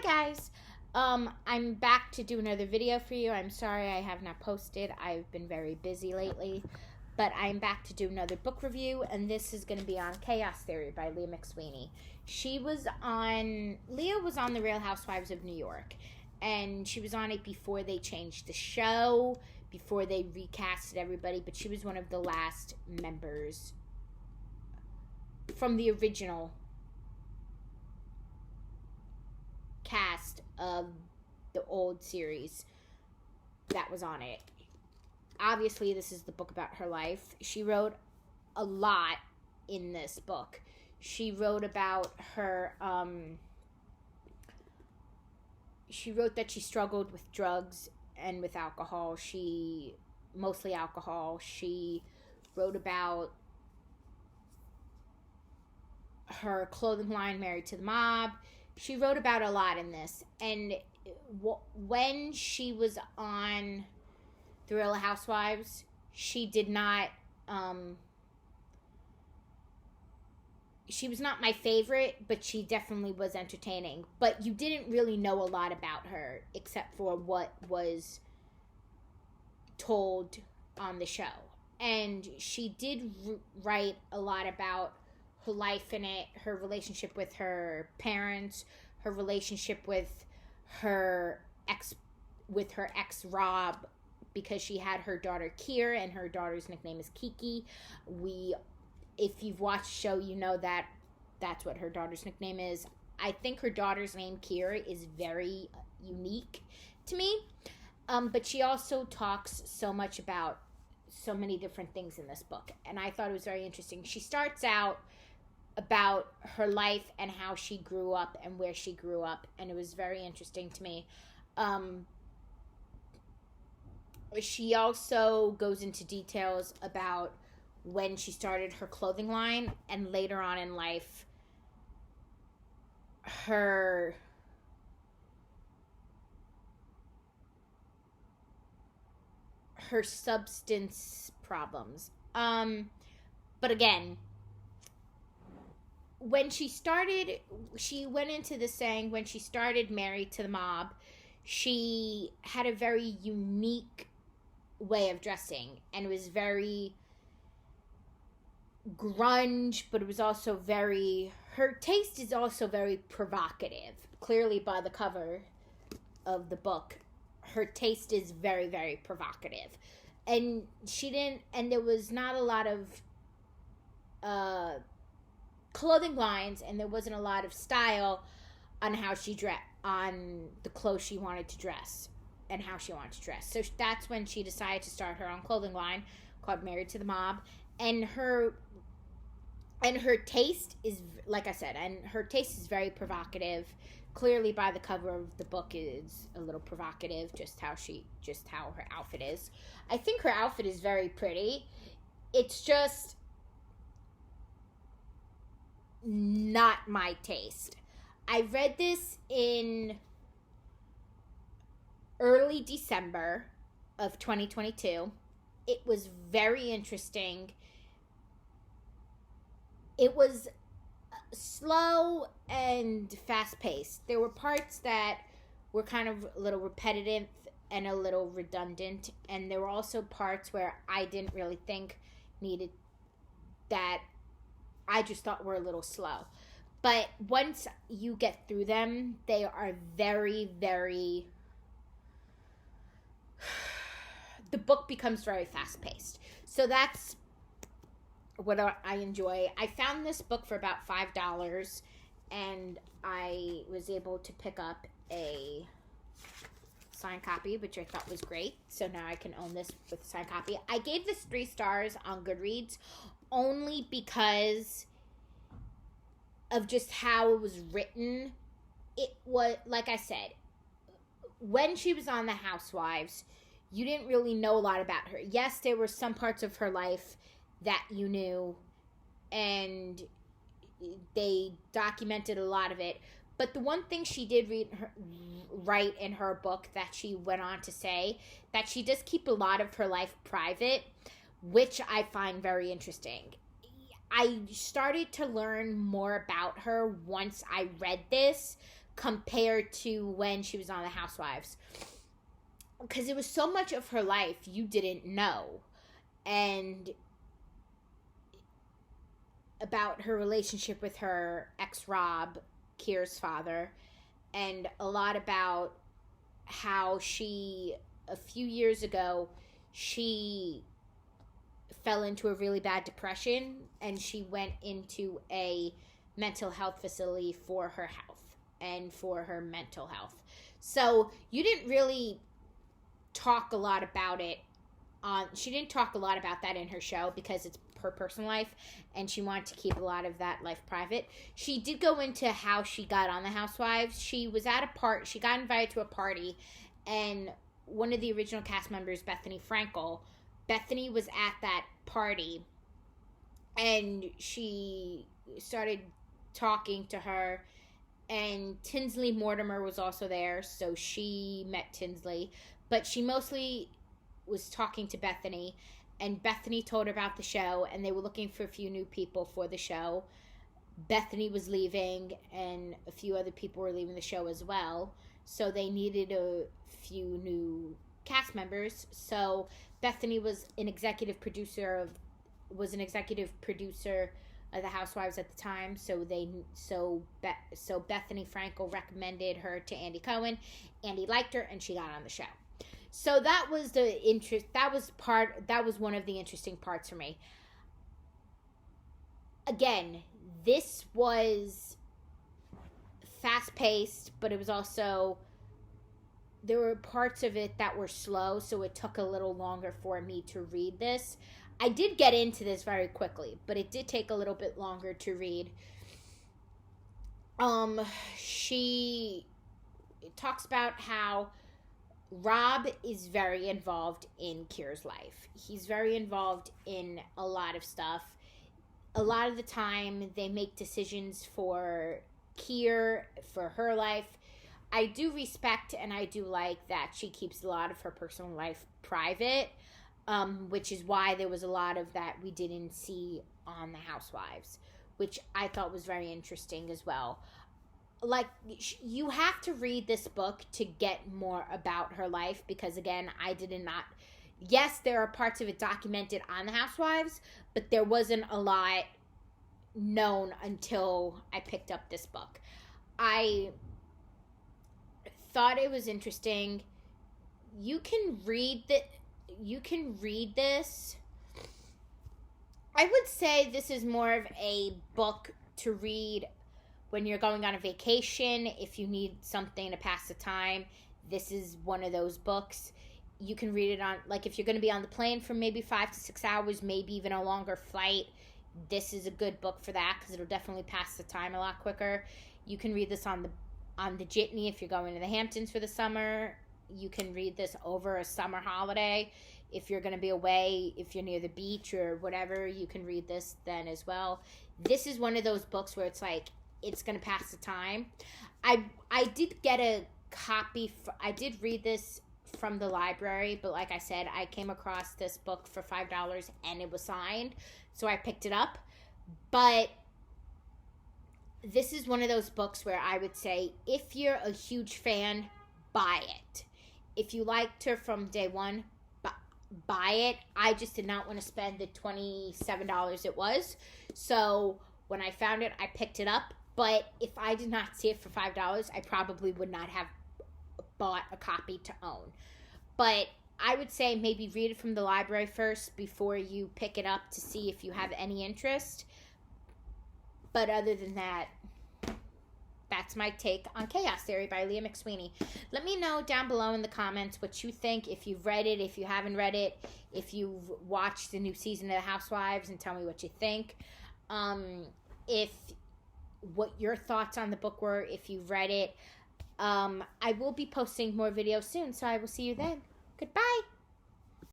Hi guys. I'm back to do another video for you. I'm sorry I have not posted. I've been very busy lately, but I'm back to do another book review, and this is going to be on Chaos Theory by Leah McSweeney. Leah was on The Real Housewives of New York, and she was on it before they changed the show, before they recasted everybody, but she was one of the last members from the original cast of the old series that was on it. Obviously, this is the book about her life. She wrote a lot in this book. She wrote about her, she wrote that she struggled with drugs and with alcohol. Mostly alcohol. She wrote about her clothing line, Married to the Mob. She wrote about a lot in this, and when she was on The Real Housewives, she did not, she was not my favorite, but she definitely was entertaining. But you didn't really know a lot about her, except for what was told on the show. And she did write a lot about her life in it, her relationship with her parents, her relationship with her ex Rob, because she had her daughter Kier, and her daughter's nickname is Kiki. If you've watched the show, you know that that's what her daughter's nickname is. I think her daughter's name Kier is very unique to me, but she also talks so much about so many different things in this book, and I thought it was very interesting. She starts out about her life and how she grew up and where she grew up, and it was very interesting to me. She also goes into details about when she started her clothing line, and later on in life, her substance problems. But again, when she went into this saying, when she started Married to the Mob, she had a very unique way of dressing, and it was very grunge, but it was also her taste is also very provocative. Clearly by the cover of the book, her taste is very, very provocative. And there was not a lot of clothing lines, and there wasn't a lot of style on how she on the clothes she wanted to dress and how she wanted to dress. So that's when she decided to start her own clothing line called Married to the Mob. And her taste is, like I said, her taste is very provocative. Clearly by the cover of the book is a little provocative, just how her outfit is. I think her outfit is very pretty. It's just not my taste. I read this in early December of 2022. It was very interesting. It was slow and fast-paced. There were parts that were kind of a little repetitive and a little redundant, and there were also parts where I didn't really think needed that. I just thought were a little slow. But once you get through them, they are very, very... the book becomes very fast-paced. So that's what I enjoy. I found this book for about $5, and I was able to pick up a signed copy, which I thought was great. So now I can own this with a signed copy. I gave this 3 stars on Goodreads only because of just how it was written. It was, like I said, when she was on The Housewives, you didn't really know a lot about her. Yes, there were some parts of her life that you knew, and they documented a lot of it. But the one thing she did write in her book that she went on to say, that she does keep a lot of her life private, which I find very interesting. I started to learn more about her once I read this, compared to when she was on The Housewives. Because it was so much of her life you didn't know. And about her relationship with her ex Rob, Kier's father, and a lot about how she, a few years ago, she fell into a really bad depression, and she went into a mental health facility for her health and for her mental health. So you didn't really talk a lot about it she didn't talk a lot about that in her show because it's her personal life, and she wanted to keep a lot of that life private. She did go into how she got on The Housewives. She was at a she got invited to a party, and one of the original cast members, Bethany was at that party, and she started talking to her, and Tinsley Mortimer was also there, so she met Tinsley, but she mostly was talking to Bethany, and Bethany told her about the show, and they were looking for a few new people for the show. Bethany was leaving, and a few other people were leaving the show as well, so they needed a few new cast members. So Bethany was an executive producer of The Housewives at the time. So Bethany Frankel recommended her to Andy Cohen. Andy liked her, and she got on the show. So that was that was one of the interesting parts for me. Again, this was fast-paced, but it was also, there were parts of it that were slow, so it took a little longer for me to read this. I did get into this very quickly, but it did take a little bit longer to read. She talks about how Rob is very involved in Kier's life. He's very involved in a lot of stuff. A lot of the time, they make decisions for Kier, for her life. I do respect and I do like that she keeps a lot of her personal life private, which is why there was a lot of that we didn't see on The Housewives, which I thought was very interesting as well. Like, you have to read this book to get more about her life, because again, I did not, yes, there are parts of it documented on The Housewives, but there wasn't a lot known until I picked up this book. I thought it was interesting. You can read this. I would say this is more of a book to read when you're going on a vacation. If you need something to pass the time, this is one of those books. You can read it on, like, if you're going to be on the plane for maybe 5 to 6 hours, maybe even a longer flight, this is a good book for that, because it'll definitely pass the time a lot quicker. You can read this on the jitney if you're going to the Hamptons for the summer. You can read this over a summer holiday. If you're going to be away, if you're near the beach or whatever, you can read this then as well. This is one of those books where it's like, it's going to pass the time. I did get a copy. I did read this from the library, but like I said, I came across this book for $5 and it was signed, so I picked it up. But this is one of those books where I would say, if you're a huge fan, buy it. If you liked her from day one, buy it. I just did not want to spend the $27 it was. So when I found it, I picked it up. But if I did not see it for $5, I probably would not have bought a copy to own. But I would say maybe read it from the library first before you pick it up to see if you have any interest. But other than that, that's my take on Chaos Theory by Leah McSweeney. Let me know down below in the comments what you think, if you've read it, if you haven't read it, if you've watched the new season of The Housewives, and tell me what you think. What your thoughts on the book were, if you've read it. I will be posting more videos soon, so I will see you then. Goodbye.